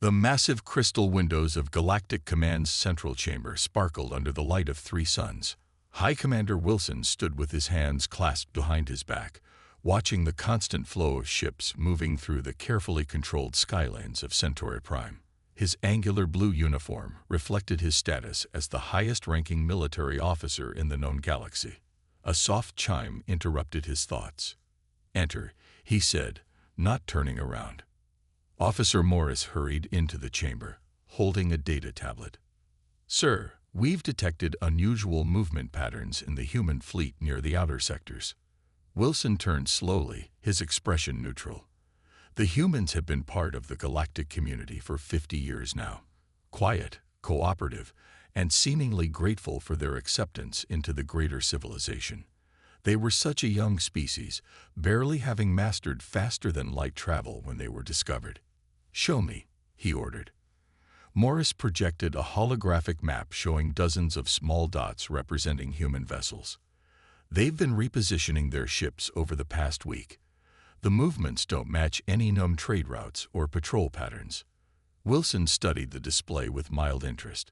The massive crystal windows of Galactic Command's central chamber sparkled under the light of 3 suns. High Commander Wilson stood with his hands clasped behind his back, watching the constant flow of ships moving through the carefully controlled skylanes of Centauri Prime. His angular blue uniform reflected his status as the highest-ranking military officer in the known galaxy. A soft chime interrupted his thoughts. "Enter," he said, not turning around. Officer Morris hurried into the chamber, holding a data tablet. "Sir, we've detected unusual movement patterns in the human fleet near the outer sectors." Wilson turned slowly, his expression neutral. The humans have been part of the galactic community for 50 years now. Quiet, cooperative, and seemingly grateful for their acceptance into the greater civilization. They were such a young species, barely having mastered faster-than-light travel when they were discovered. "Show me," he ordered. Morris projected a holographic map showing dozens of small dots representing human vessels. They've been repositioning their ships over the past week. The movements don't match any known trade routes or patrol patterns. Wilson studied the display with mild interest.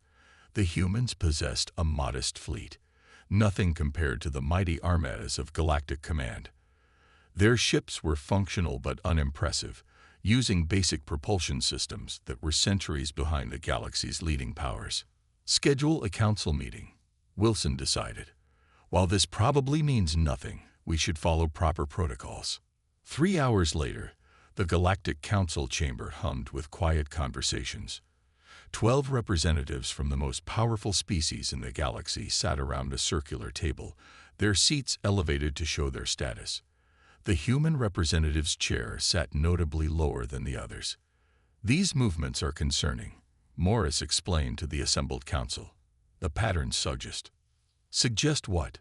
The humans possessed a modest fleet, nothing compared to the mighty armadas of Galactic Command. Their ships were functional but unimpressive, using basic propulsion systems that were centuries behind the galaxy's leading powers. "Schedule a council meeting," Wilson decided. "While this probably means nothing, we should follow proper protocols." 3 hours later, the Galactic Council chamber hummed with quiet conversations. 12 representatives from the most powerful species in the galaxy sat around a circular table, their seats elevated to show their status. The human representative's chair sat notably lower than the others. "These movements are concerning," Morris explained to the assembled council. "The patterns suggest." "Suggest what?"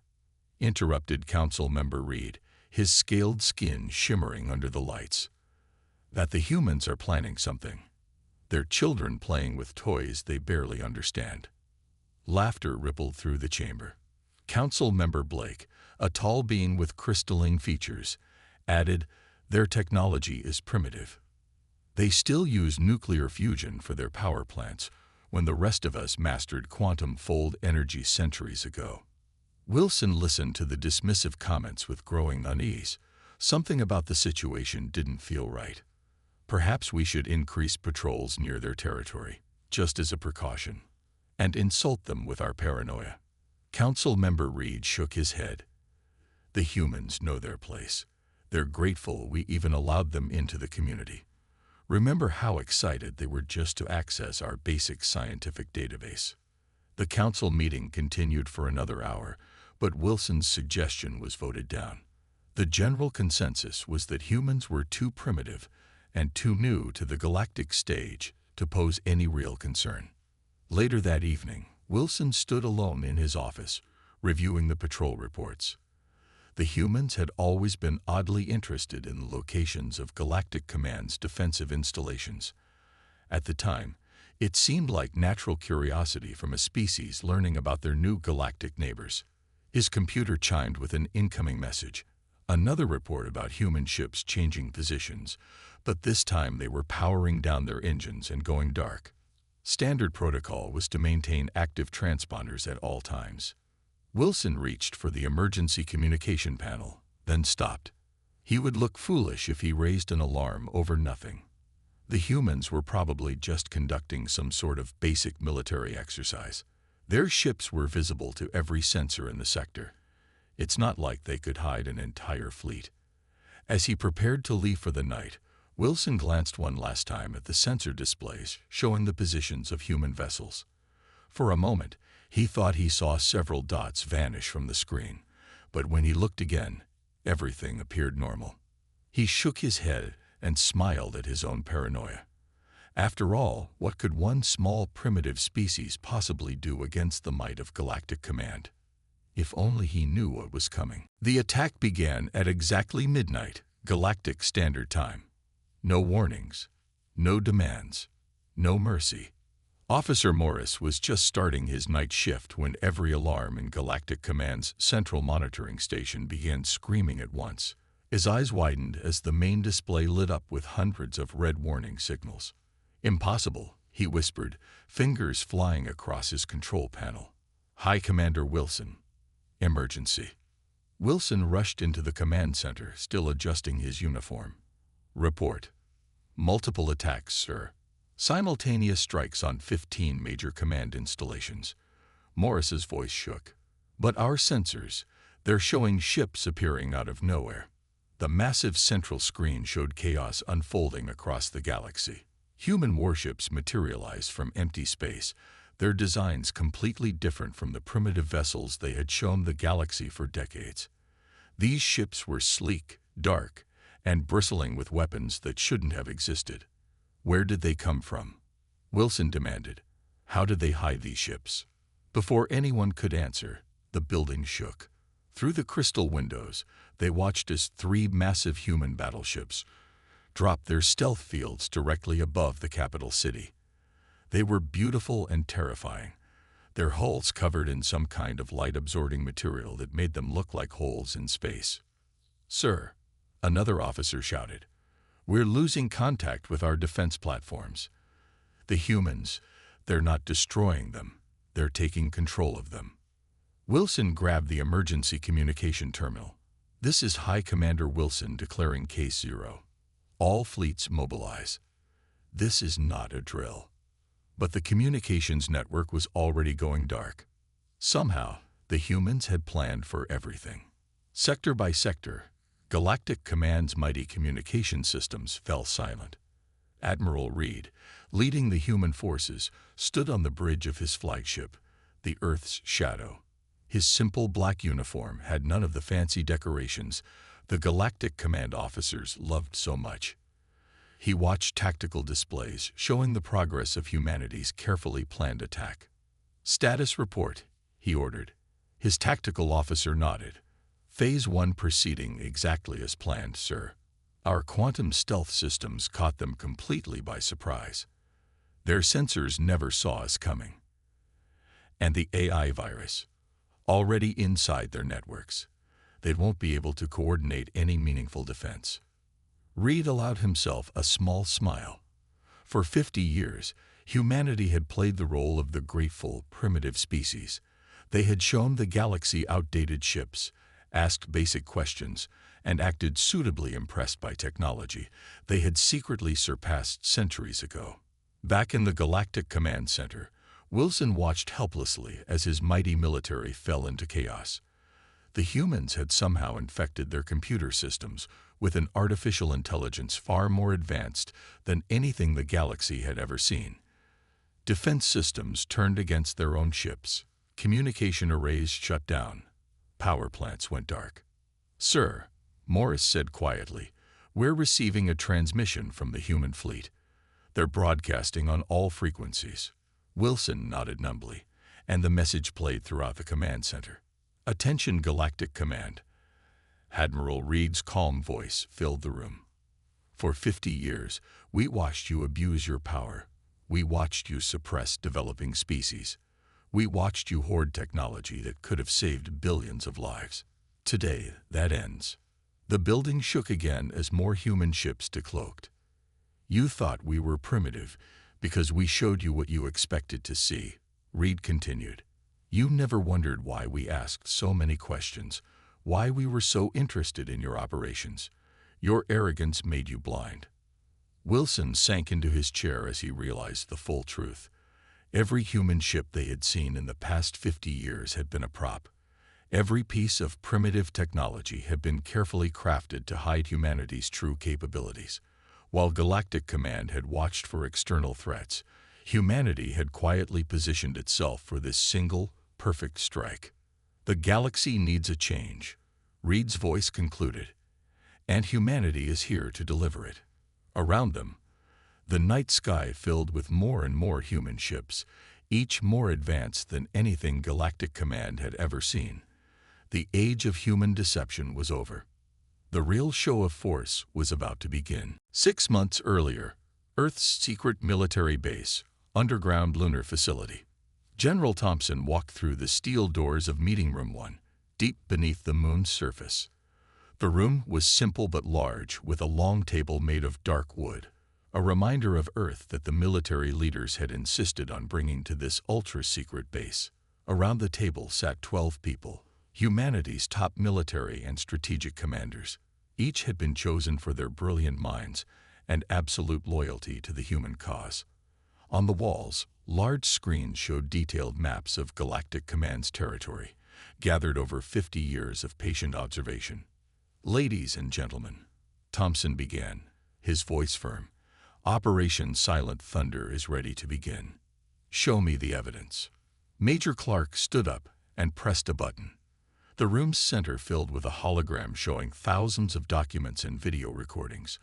interrupted Council Member Reed, his scaled skin shimmering under the lights. "That the humans are planning something. They're children playing with toys they barely understand." Laughter rippled through the chamber. Council Member Blake, a tall being with crystalline features, added, "Their technology is primitive. They still use nuclear fusion for their power plants, when the rest of us mastered quantum fold energy centuries ago." Wilson listened to the dismissive comments with growing unease. Something about the situation didn't feel right. "Perhaps we should increase patrols near their territory, just as a precaution, and insult them with our paranoia." Council Member Reed shook his head. "The humans know their place. They're grateful we even allowed them into the community. Remember how excited they were just to access our basic scientific database." The council meeting continued for another hour, but Wilson's suggestion was voted down. The general consensus was that humans were too primitive and too new to the galactic stage to pose any real concern. Later that evening, Wilson stood alone in his office, reviewing the patrol reports. The humans had always been oddly interested in the locations of Galactic Command's defensive installations. At the time, it seemed like natural curiosity from a species learning about their new galactic neighbors. His computer chimed with an incoming message. Another report about human ships changing positions, but this time they were powering down their engines and going dark. Standard protocol was to maintain active transponders at all times. Wilson reached for the emergency communication panel, then stopped. He would look foolish if he raised an alarm over nothing. The humans were probably just conducting some sort of basic military exercise. Their ships were visible to every sensor in the sector. It's not like they could hide an entire fleet. As he prepared to leave for the night, Wilson glanced one last time at the sensor displays showing the positions of human vessels. For a moment, he thought he saw several dots vanish from the screen, but when he looked again, everything appeared normal. He shook his head and smiled at his own paranoia. After all, what could one small primitive species possibly do against the might of Galactic Command? If only he knew what was coming. The attack began at exactly midnight, Galactic Standard Time. No warnings, no demands, no mercy. Officer Morris was just starting his night shift when every alarm in Galactic Command's central monitoring station began screaming at once. His eyes widened as the main display lit up with hundreds of red warning signals. "Impossible," he whispered, fingers flying across his control panel. "High Commander Wilson. Emergency." Wilson rushed into the command center, still adjusting his uniform. "Report. Multiple attacks, sir. Simultaneous strikes on 15 major command installations." Morris's voice shook. "But our sensors, they're showing ships appearing out of nowhere." The massive central screen showed chaos unfolding across the galaxy. Human warships materialized from empty space, their designs completely different from the primitive vessels they had shown the galaxy for decades. These ships were sleek, dark, and bristling with weapons that shouldn't have existed. Where did they come from? Wilson demanded. How did they hide these ships? Before anyone could answer, the building shook. Through the crystal windows, they watched as 3 massive human battleships dropped their stealth fields directly above the capital city. They were beautiful and terrifying, their hulls covered in some kind of light-absorbing material that made them look like holes in space. "Sir," another officer shouted, "we're losing contact with our defense platforms. The humans, they're not destroying them, they're taking control of them." Wilson grabbed the emergency communication terminal. "This is High Commander Wilson declaring Case 0. All fleets mobilize." This is not a drill. But the communications network was already going dark. Somehow, the humans had planned for everything. Sector by sector, Galactic Command's mighty communication systems fell silent. Admiral Reed, leading the human forces, stood on the bridge of his flagship, the Earth's Shadow. His simple black uniform had none of the fancy decorations the Galactic Command officers loved so much. He watched tactical displays showing the progress of humanity's carefully planned attack. "Status report," he ordered. His tactical officer nodded. "Phase 1 proceeding exactly as planned, sir. Our quantum stealth systems caught them completely by surprise. Their sensors never saw us coming. And the AI virus, already inside their networks. They won't be able to coordinate any meaningful defense." Reed allowed himself a small smile. For 50 years, humanity had played the role of the grateful, primitive species. They had shown the galaxy outdated ships, asked basic questions, and acted suitably impressed by technology they had secretly surpassed centuries ago. Back in the Galactic Command Center, Wilson watched helplessly as his mighty military fell into chaos. The humans had somehow infected their computer systems with an artificial intelligence far more advanced than anything the galaxy had ever seen. Defense systems turned against their own ships. Communication arrays shut down. Power plants went dark. "Sir," Morris said quietly, "we're receiving a transmission from the human fleet. They're broadcasting on all frequencies." Wilson nodded numbly, and the message played throughout the command center. "Attention, Galactic Command." Admiral Reed's calm voice filled the room. "For 50 years, we watched you abuse your power. We watched you suppress developing species. We watched you hoard technology that could have saved billions of lives. Today, that ends." The building shook again as more human ships decloaked. "You thought we were primitive because we showed you what you expected to see," Reed continued. "You never wondered why we asked so many questions, why we were so interested in your operations. Your arrogance made you blind." Wilson sank into his chair as he realized the full truth. Every human ship they had seen in the past 50 years had been a prop. Every piece of primitive technology had been carefully crafted to hide humanity's true capabilities. While Galactic Command had watched for external threats, humanity had quietly positioned itself for this single, perfect strike. "The galaxy needs a change," Reed's voice concluded, "and humanity is here to deliver it." Around them, the night sky filled with more and more human ships, each more advanced than anything Galactic Command had ever seen. The age of human deception was over. The real show of force was about to begin. 6 months earlier, Earth's secret military base, underground lunar facility. General Thompson walked through the steel doors of Meeting Room 1, deep beneath the moon's surface. The room was simple but large, with a long table made of dark wood. a reminder of Earth that the military leaders had insisted on bringing to this ultra-secret base. Around the table sat 12 people, humanity's top military and strategic commanders. Each had been chosen for their brilliant minds and absolute loyalty to the human cause. On the walls, large screens showed detailed maps of Galactic Command's territory, gathered over 50 years of patient observation. "Ladies and gentlemen," Thompson began, his voice firm, "Operation Silent Thunder is ready to begin. Show me the evidence." Major Clark stood up and pressed a button. The room's center filled with a hologram showing thousands of documents and video recordings.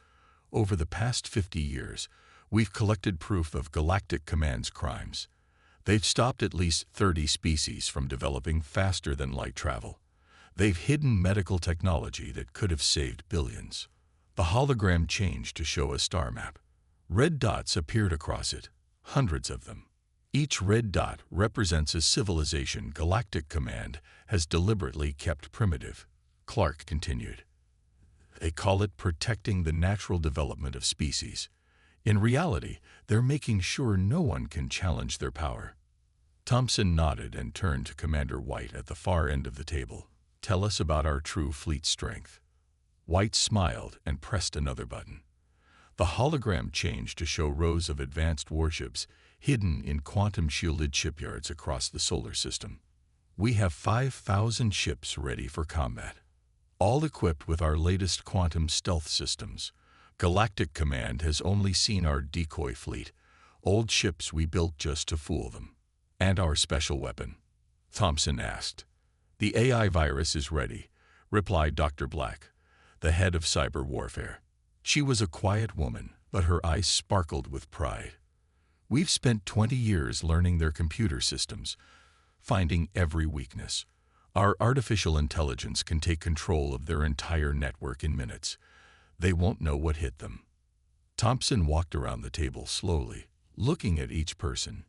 Over the past 50 years, we've collected proof of Galactic Command's crimes. They've stopped at least 30 species from developing faster than light travel. They've hidden medical technology that could have saved billions. The hologram changed to show a star map. Red dots appeared across it, hundreds of them. Each red dot represents a civilization Galactic Command has deliberately kept primitive. Clark continued. They call it protecting the natural development of species. In reality, they're making sure no one can challenge their power. Thompson nodded and turned to Commander White at the far end of the table. "Tell us about our true fleet strength." White smiled and pressed another button. The hologram changed to show rows of advanced warships hidden in quantum-shielded shipyards across the solar system. "We have 5,000 ships ready for combat, all equipped with our latest quantum stealth systems. Galactic Command has only seen our decoy fleet, old ships we built just to fool them." "And our special weapon?" Thompson asked. "The AI virus is ready," replied Dr. Black, the head of cyber warfare. She was a quiet woman, but her eyes sparkled with pride. "We've spent 20 years learning their computer systems, finding every weakness. Our artificial intelligence can take control of their entire network in minutes. They won't know what hit them." Thompson walked around the table slowly, looking at each person.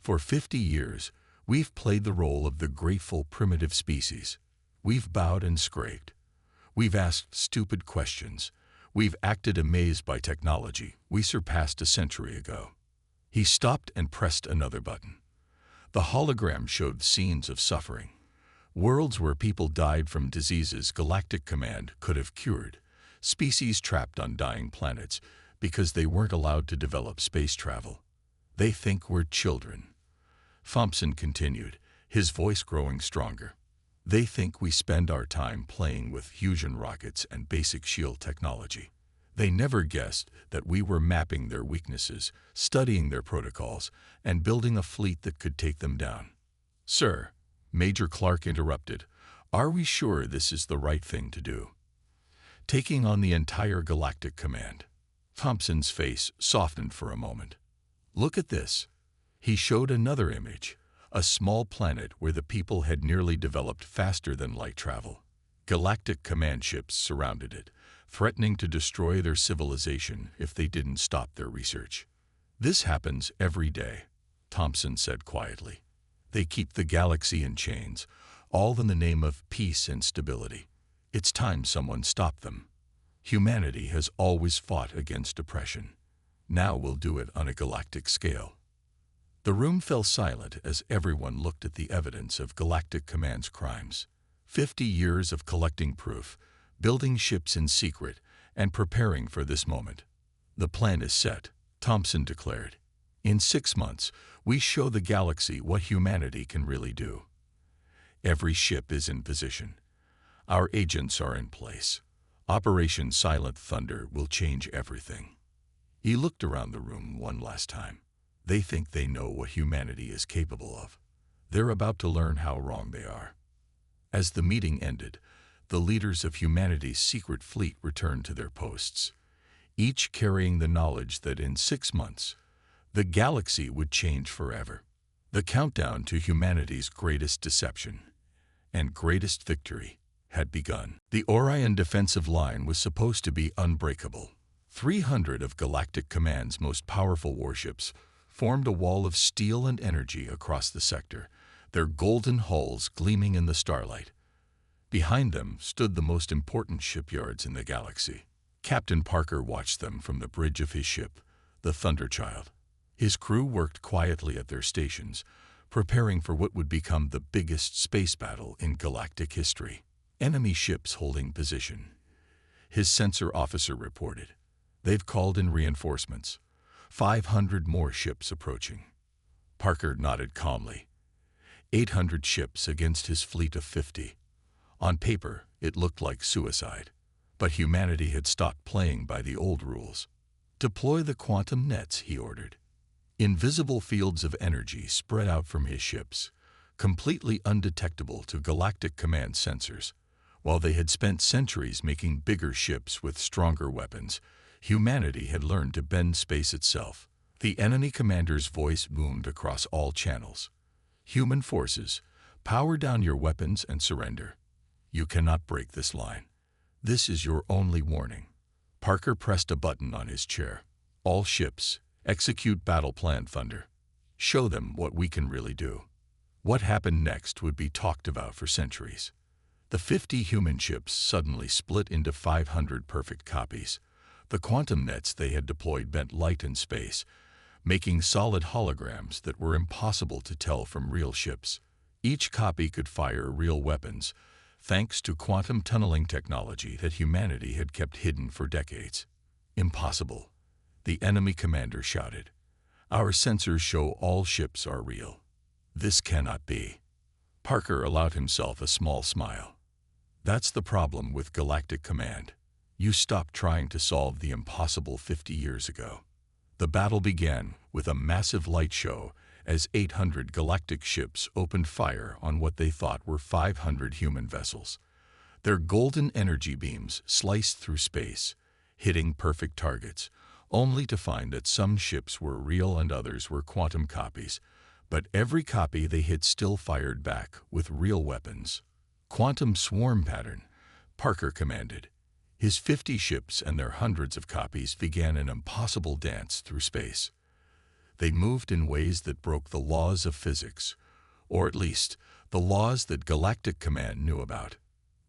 "For 50 years, we've played the role of the grateful primitive species. We've bowed and scraped. We've asked stupid questions. We've acted amazed by technology we surpassed a century ago." He stopped and pressed another button. The hologram showed scenes of suffering. Worlds where people died from diseases Galactic Command could have cured. Species trapped on dying planets because they weren't allowed to develop space travel. "They think we're children," Thompson continued, his voice growing stronger. "They think we spend our time playing with fusion rockets and basic shield technology. They never guessed that we were mapping their weaknesses, studying their protocols, and building a fleet that could take them down." "Sir," Major Clark interrupted, "are we sure this is the right thing to do? Taking on the entire Galactic Command?" Thompson's face softened for a moment. "Look at this." He showed another image, a small planet where the people had nearly developed faster than light travel. Galactic Command ships surrounded it, threatening to destroy their civilization if they didn't stop their research. "This happens every day," Thompson said quietly. "They keep the galaxy in chains, all in the name of peace and stability. It's time someone stopped them. Humanity has always fought against oppression. Now we'll do it on a galactic scale." The room fell silent as everyone looked at the evidence of Galactic Command's crimes. 50 years of collecting proof, building ships in secret, and preparing for this moment. "The plan is set," Thompson declared. "In 6 months, we show the galaxy what humanity can really do. Every ship is in position. Our agents are in place. Operation Silent Thunder will change everything." He looked around the room one last time. "They think they know what humanity is capable of. They're about to learn how wrong they are." As the meeting ended, the leaders of humanity's secret fleet returned to their posts, each carrying the knowledge that in 6 months, the galaxy would change forever. The countdown to humanity's greatest deception and greatest victory had begun. The Orion defensive line was supposed to be unbreakable. 300 of Galactic Command's most powerful warships formed a wall of steel and energy across the sector, their golden hulls gleaming in the starlight. Behind them stood the most important shipyards in the galaxy. Captain Parker watched them from the bridge of his ship, the Thunderchild. His crew worked quietly at their stations, preparing for what would become the biggest space battle in galactic history. Enemy ships holding position. His sensor officer reported. They've called in reinforcements. 500 more ships approaching. Parker nodded calmly. 800 ships against his fleet of 50. On paper, it looked like suicide. But humanity had stopped playing by the old rules. Deploy the quantum nets, he ordered. Invisible fields of energy spread out from his ships, completely undetectable to Galactic Command sensors. While they had spent centuries making bigger ships with stronger weapons, humanity had learned to bend space itself. The enemy commander's voice boomed across all channels. Human forces, power down your weapons and surrender. You cannot break this line. This is your only warning. Parker pressed a button on his chair. All ships, execute Battle Plan Thunder. Show them what we can really do. What happened next would be talked about for centuries. The 50 human ships suddenly split into 500 perfect copies. The quantum nets they had deployed bent light in space, making solid holograms that were impossible to tell from real ships. Each copy could fire real weapons, thanks to quantum tunneling technology that humanity had kept hidden for decades. Impossible, the enemy commander shouted. Our sensors show all ships are real. This cannot be. Parker allowed himself a small smile. That's the problem with Galactic Command. You stopped trying to solve the impossible 50 years ago. The battle began with a massive light show as 800 galactic ships opened fire on what they thought were 500 human vessels. Their golden energy beams sliced through space, hitting perfect targets, only to find that some ships were real and others were quantum copies. But every copy they hit still fired back with real weapons. Quantum swarm pattern, Parker commanded. His 50 ships and their hundreds of copies began an impossible dance through space. They moved in ways that broke the laws of physics, or at least the laws that Galactic Command knew about.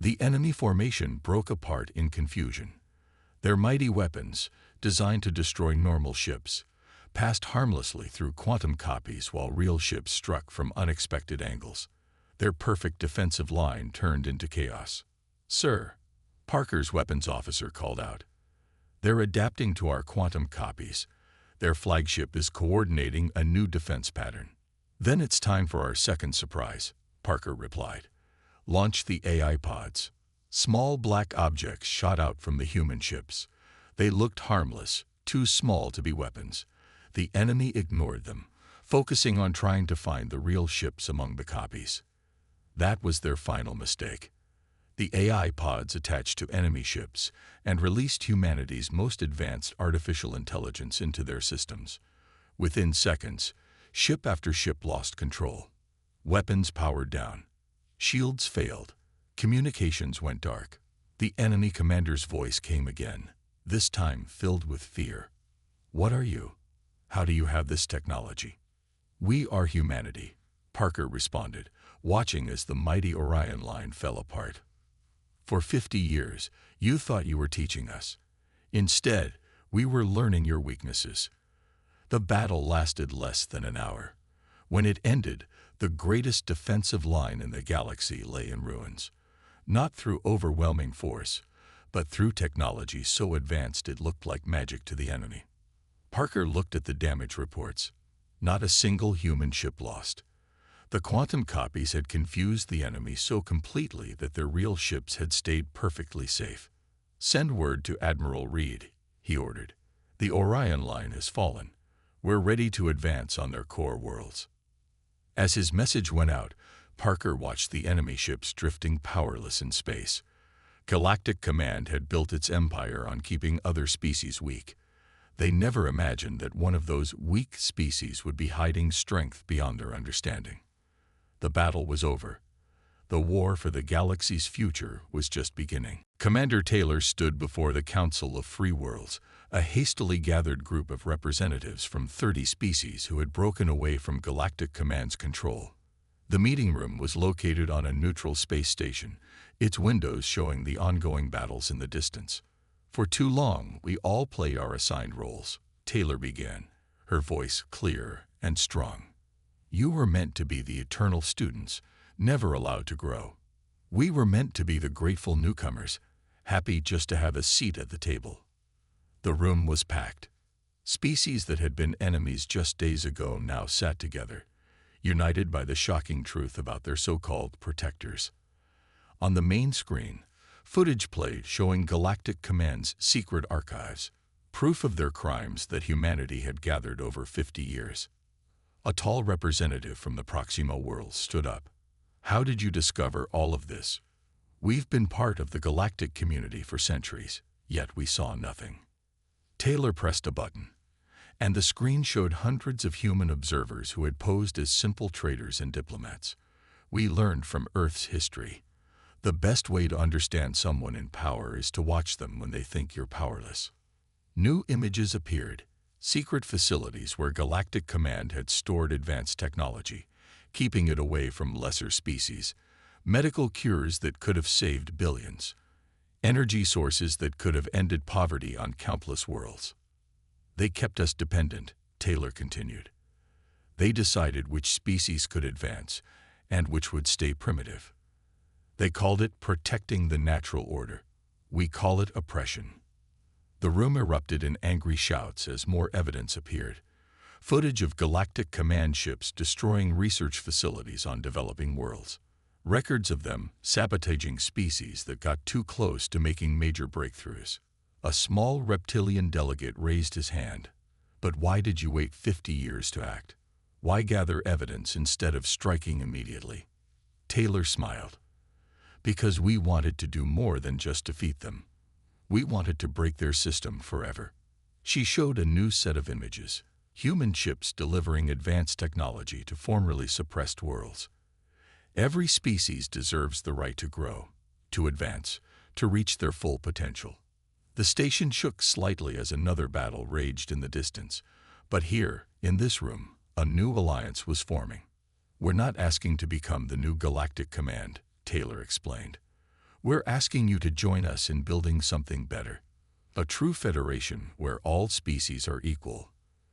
The enemy formation broke apart in confusion. Their mighty weapons, designed to destroy normal ships, passed harmlessly through quantum copies while real ships struck from unexpected angles. Their perfect defensive line turned into chaos. Sir, Parker's weapons officer called out. They're adapting to our quantum copies. Their flagship is coordinating a new defense pattern. Then it's time for our second surprise, Parker replied. Launch the AI pods. Small black objects shot out from the human ships. They looked harmless, too small to be weapons. The enemy ignored them, focusing on trying to find the real ships among the copies. That was their final mistake. The AI pods attached to enemy ships and released humanity's most advanced artificial intelligence into their systems. Within seconds, ship after ship lost control. Weapons powered down. Shields failed. Communications went dark. The enemy commander's voice came again, this time filled with fear. What are you? How do you have this technology? We are humanity, Parker responded, watching as the mighty Orion line fell apart. For 50 years, you thought you were teaching us. Instead, we were learning your weaknesses. The battle lasted less than an hour. When it ended, the greatest defensive line in the galaxy lay in ruins. Not through overwhelming force, but through technology so advanced it looked like magic to the enemy. Parker looked at the damage reports. Not a single human ship lost. The quantum copies had confused the enemy so completely that their real ships had stayed perfectly safe. Send word to Admiral Reed, he ordered. The Orion line has fallen. We're ready to advance on their core worlds. As his message went out, Parker watched the enemy ships drifting powerless in space. Galactic Command had built its empire on keeping other species weak. They never imagined that one of those weak species would be hiding strength beyond their understanding. The battle was over. The war for the galaxy's future was just beginning. Commander Taylor stood before the Council of Free Worlds, a hastily gathered group of representatives from 30 species who had broken away from Galactic Command's control. The meeting room was located on a neutral space station, its windows showing the ongoing battles in the distance. For too long, we all play our assigned roles, Taylor began, her voice clear and strong. You were meant to be the eternal students, never allowed to grow. We were meant to be the grateful newcomers, happy just to have a seat at the table. The room was packed. Species that had been enemies just days ago now sat together, united by the shocking truth about their so-called protectors. On the main screen, footage played showing Galactic Command's secret archives, proof of their crimes that humanity had gathered over 50 years. A tall representative from the Proxima world stood up. How did you discover all of this? We've been part of the galactic community for centuries, yet we saw nothing. Taylor pressed a button, and the screen showed hundreds of human observers who had posed as simple traders and diplomats. We learned from Earth's history. The best way to understand someone in power is to watch them when they think you're powerless. New images appeared, secret facilities where Galactic Command had stored advanced technology, keeping it away from lesser species, medical cures that could have saved billions, energy sources that could have ended poverty on countless worlds. They kept us dependent, Taylor continued. They decided which species could advance and which would stay primitive. They called it protecting the natural order. We call it oppression. The room erupted in angry shouts as more evidence appeared. Footage of Galactic Command ships destroying research facilities on developing worlds. Records of them sabotaging species that got too close to making major breakthroughs. A small reptilian delegate raised his hand. But why did you wait 50 years to act? Why gather evidence instead of striking immediately? Taylor smiled. Because we wanted to do more than just defeat them. We wanted to break their system forever. She showed a new set of images. Human ships delivering advanced technology to formerly suppressed worlds. Every species deserves the right to grow, to advance, to reach their full potential. The station shook slightly as another battle raged in the distance. But here, in this room, a new alliance was forming. We're not asking to become the new Galactic Command, Taylor explained. We're asking you to join us in building something better. A true federation where all species are equal,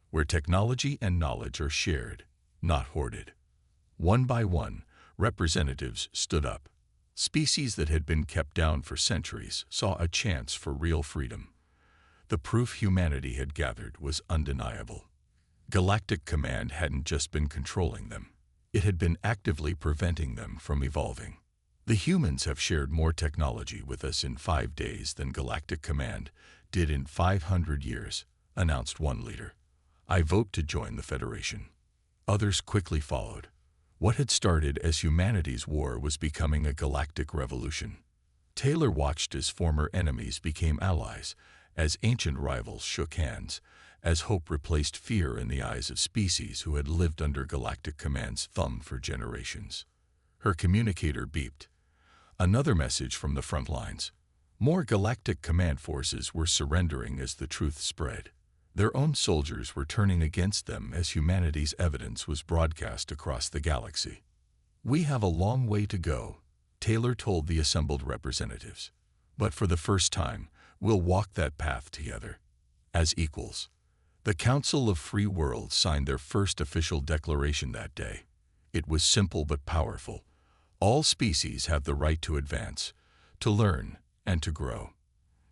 where technology and knowledge are shared, not hoarded. One by one, representatives stood up. Species that had been kept down for centuries saw a chance for real freedom. The proof humanity had gathered was undeniable. Galactic Command hadn't just been controlling them. It had been actively preventing them from evolving. The humans have shared more technology with us in 5 days than Galactic Command did in 500 years, announced one leader. I vote to join the Federation. Others quickly followed. What had started as humanity's war was becoming a galactic revolution. Taylor watched as former enemies became allies, as ancient rivals shook hands, as hope replaced fear in the eyes of species who had lived under Galactic Command's thumb for generations. Her communicator beeped. Another message from the front lines. More Galactic Command forces were surrendering as the truth spread. Their own soldiers were turning against them as humanity's evidence was broadcast across the galaxy. We have a long way to go, Taylor told the assembled representatives. But for the first time, we'll walk that path together, as equals. The Council of Free Worlds signed their first official declaration that day. It was simple but powerful. All species have the right to advance, to learn, and to grow.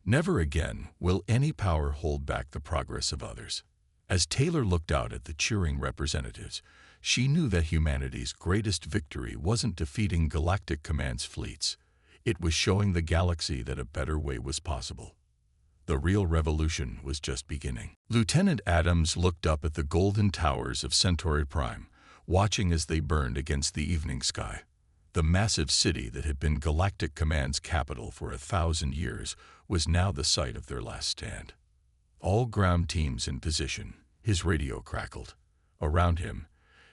Never again will any power hold back the progress of others. As Taylor looked out at the cheering representatives, she knew that humanity's greatest victory wasn't defeating Galactic Command's fleets. It was showing the galaxy that a better way was possible. The real revolution was just beginning. Lieutenant Adams looked up at the golden towers of Centauri Prime, watching as they burned against the evening sky. The massive city that had been Galactic Command's capital for 1,000 years was now the site of their last stand. All ground teams in position, his radio crackled. Around him,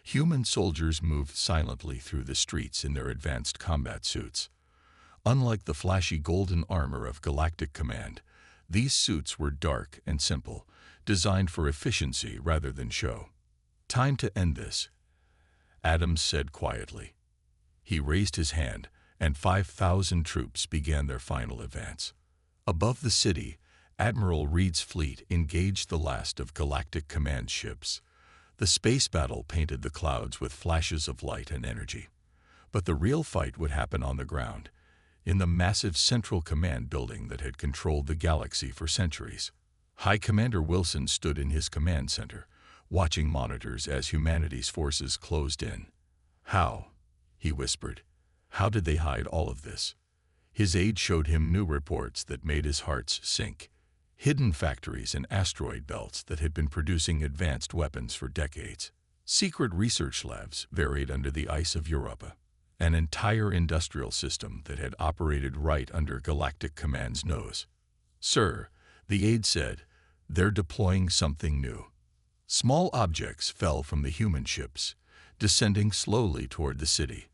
human soldiers moved silently through the streets in their advanced combat suits. Unlike the flashy golden armor of Galactic Command, these suits were dark and simple, designed for efficiency rather than show. Time to end this, Adams said quietly. He raised his hand, and 5,000 troops began their final advance. Above the city, Admiral Reed's fleet engaged the last of Galactic Command ships. The space battle painted the clouds with flashes of light and energy. But the real fight would happen on the ground, in the massive Central Command building that had controlled the galaxy for centuries. High Commander Wilson stood in his command center, watching monitors as humanity's forces closed in. "How?" he whispered. "How did they hide all of this?" His aide showed him new reports that made his heart sink. Hidden factories and asteroid belts that had been producing advanced weapons for decades. Secret research labs buried under the ice of Europa. An entire industrial system that had operated right under Galactic Command's nose. "Sir," the aide said, "they're deploying something new." Small objects fell from the human ships, descending slowly toward the city.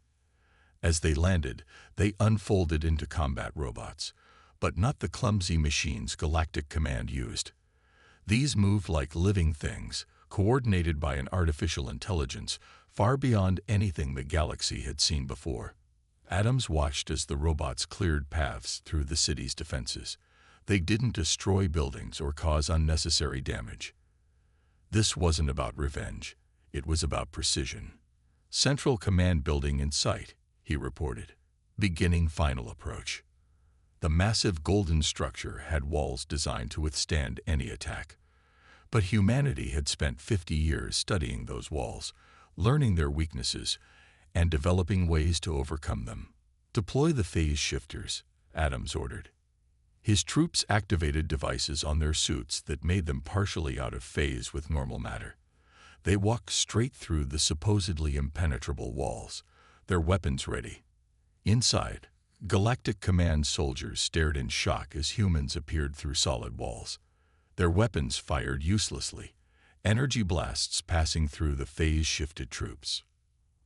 As they landed, they unfolded into combat robots, but not the clumsy machines Galactic Command used. These moved like living things, coordinated by an artificial intelligence far beyond anything the galaxy had seen before. Adams watched as the robots cleared paths through the city's defenses. They didn't destroy buildings or cause unnecessary damage. This wasn't about revenge. It was about precision. "Central Command building in sight," he reported. "Beginning final approach." The massive golden structure had walls designed to withstand any attack. But humanity had spent 50 years studying those walls, learning their weaknesses, and developing ways to overcome them. "Deploy the phase shifters," Adams ordered. His troops activated devices on their suits that made them partially out of phase with normal matter. They walked straight through the supposedly impenetrable walls, their weapons ready. Inside, Galactic Command soldiers stared in shock as humans appeared through solid walls. Their weapons fired uselessly, energy blasts passing through the phase-shifted troops.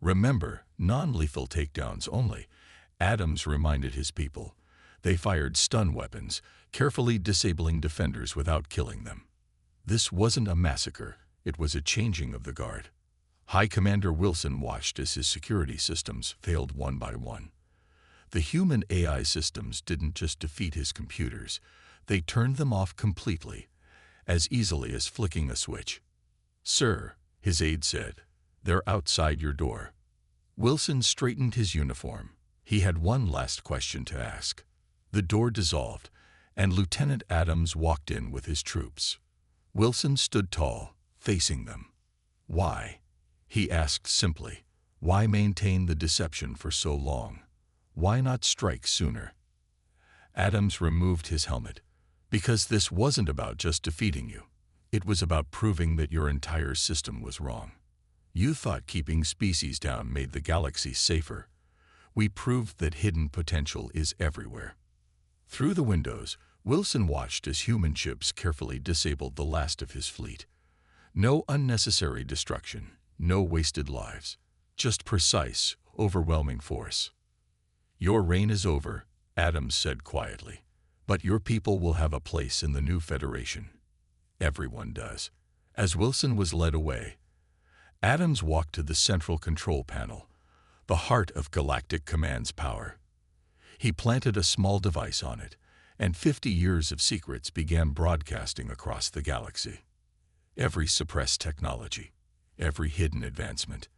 "Remember, non-lethal takedowns only," Adams reminded his people. They fired stun weapons, carefully disabling defenders without killing them. This wasn't a massacre, it was a changing of the guard. High Commander Wilson watched as his security systems failed one by one. The human AI systems didn't just defeat his computers, they turned them off completely, as easily as flicking a switch. "Sir," his aide said, "they're outside your door." Wilson straightened his uniform. He had one last question to ask. The door dissolved, and Lieutenant Adams walked in with his troops. Wilson stood tall, facing them. "Why?" he asked simply. "Why maintain the deception for so long? Why not strike sooner?" Adams removed his helmet. "Because this wasn't about just defeating you. It was about proving that your entire system was wrong. You thought keeping species down made the galaxy safer. We proved that hidden potential is everywhere." Through the windows, Wilson watched as human ships carefully disabled the last of his fleet. No unnecessary destruction, no wasted lives, just precise, overwhelming force. "Your reign is over," Adams said quietly, "but your people will have a place in the new Federation." "Everyone does." As Wilson was led away, Adams walked to the central control panel, the heart of Galactic Command's power. He planted a small device on it, and 50 years of secrets began broadcasting across the galaxy. Every suppressed technology, every hidden advancement,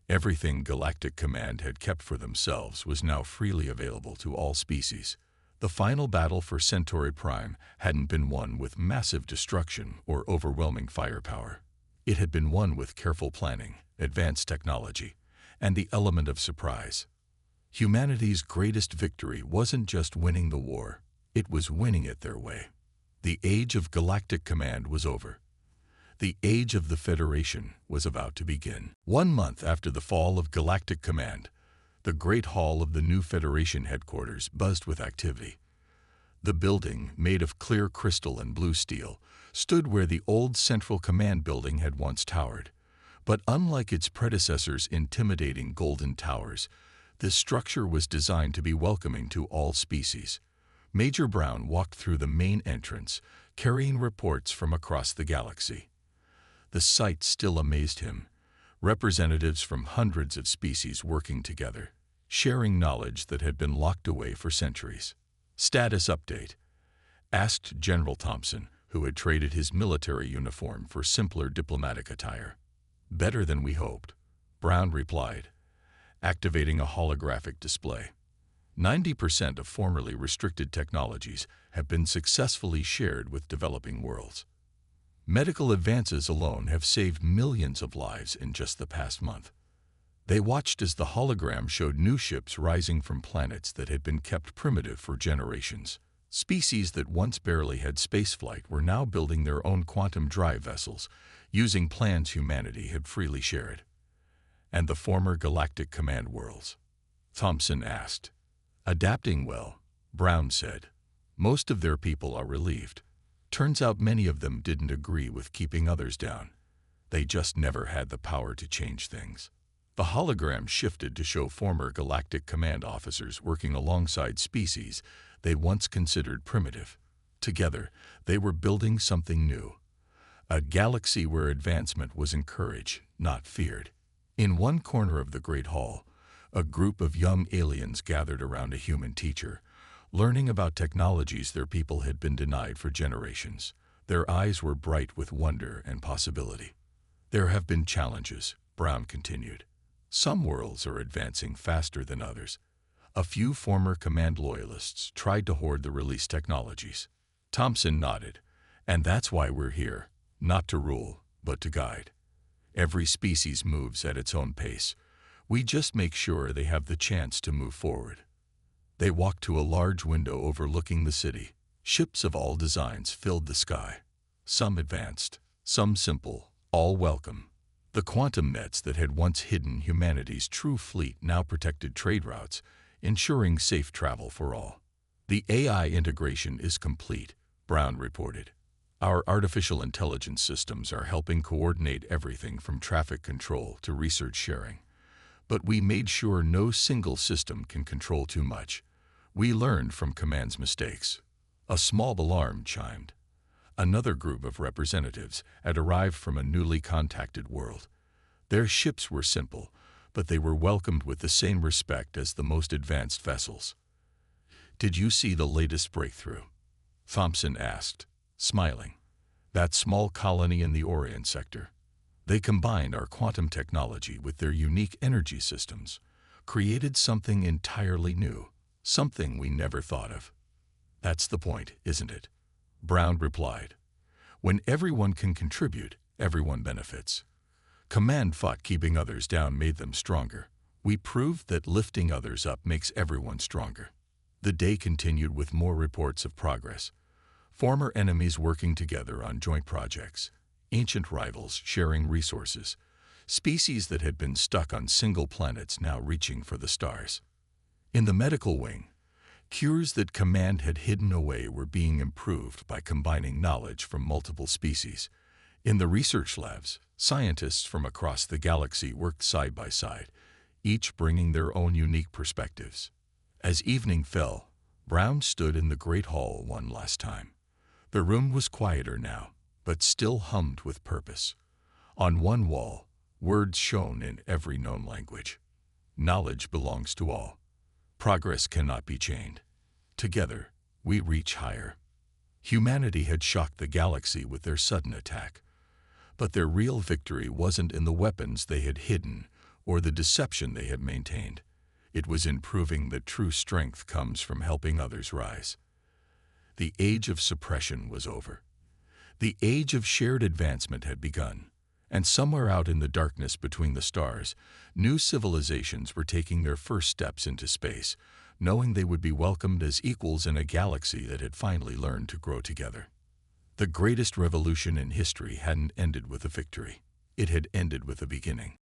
everything Galactic Command had kept for themselves was now freely available to all species. The final battle for Centauri Prime hadn't been won with massive destruction or overwhelming firepower. It had been won with careful planning, advanced technology, and the element of surprise. Humanity's greatest victory wasn't just winning the war, it was winning it their way. The age of Galactic Command was over. The age of the Federation was about to begin. 1 month after the fall of Galactic Command, the Great Hall of the new Federation headquarters buzzed with activity. The building, made of clear crystal and blue steel, stood where the old Central Command building had once towered. But unlike its predecessors' intimidating golden towers, this structure was designed to be welcoming to all species. Major Brown walked through the main entrance, carrying reports from across the galaxy. The sight still amazed him. Representatives from hundreds of species working together, sharing knowledge that had been locked away for centuries. "Status update." asked General Thompson, who had traded his military uniform for simpler diplomatic attire. Better than we hoped, Brown replied, activating a holographic display. 90% of formerly restricted technologies have been successfully shared with developing worlds. Medical advances alone have saved millions of lives in just the past month. They watched as the hologram showed new ships rising from planets that had been kept primitive for generations. Species that once barely had spaceflight were now building their own quantum drive vessels, using plans humanity had freely shared. And the former Galactic Command worlds? Thompson asked. Adapting well, Brown said. Most of their people are relieved. Turns out many of them didn't agree with keeping others down. They just never had the power to change things. The hologram shifted to show former Galactic Command officers working alongside species they once considered primitive. Together, they were building something new. A galaxy where advancement was encouraged, not feared. In one corner of the Great Hall, a group of young aliens gathered around a human teacher, learning about technologies their people had been denied for generations. Their eyes were bright with wonder and possibility. There have been challenges, Brown continued. Some worlds are advancing faster than others. A few former command loyalists tried to hoard the released technologies. Thompson nodded. And that's why we're here, not to rule, but to guide. Every species moves at its own pace. We just make sure they have the chance to move forward. They walked to a large window overlooking the city. Ships of all designs filled the sky. Some advanced, some simple, all welcome. The quantum nets that had once hidden humanity's true fleet now protected trade routes, ensuring safe travel for all. The AI integration is complete, Brown reported. Our artificial intelligence systems are helping coordinate everything from traffic control to research sharing. But we made sure no single system can control too much. We learned from command's mistakes. A small alarm chimed. Another group of representatives had arrived from a newly contacted world. Their ships were simple, but they were welcomed with the same respect as the most advanced vessels. Did you see the latest breakthrough? Thompson asked, smiling. That small colony in the Orient sector. They combined our quantum technology with their unique energy systems, created something entirely new, something we never thought of. That's the point, isn't it? Brown replied. When everyone can contribute, everyone benefits. Command thought keeping others down made them stronger. We proved that lifting others up makes everyone stronger. The day continued with more reports of progress. Former enemies working together on joint projects, ancient rivals sharing resources, species that had been stuck on single planets now reaching for the stars. In the medical wing, cures that command had hidden away were being improved by combining knowledge from multiple species. In the research labs, scientists from across the galaxy worked side by side, each bringing their own unique perspectives. As evening fell, Brown stood in the Great Hall one last time. The room was quieter now, but still hummed with purpose. On one wall, words shone in every known language. Knowledge belongs to all. Progress cannot be chained. Together, we reach higher. Humanity had shocked the galaxy with their sudden attack. But their real victory wasn't in the weapons they had hidden or the deception they had maintained. It was in proving that true strength comes from helping others rise. The age of suppression was over. The age of shared advancement had begun, and somewhere out in the darkness between the stars, new civilizations were taking their first steps into space, knowing they would be welcomed as equals in a galaxy that had finally learned to grow together. The greatest revolution in history hadn't ended with a victory. It had ended with a beginning.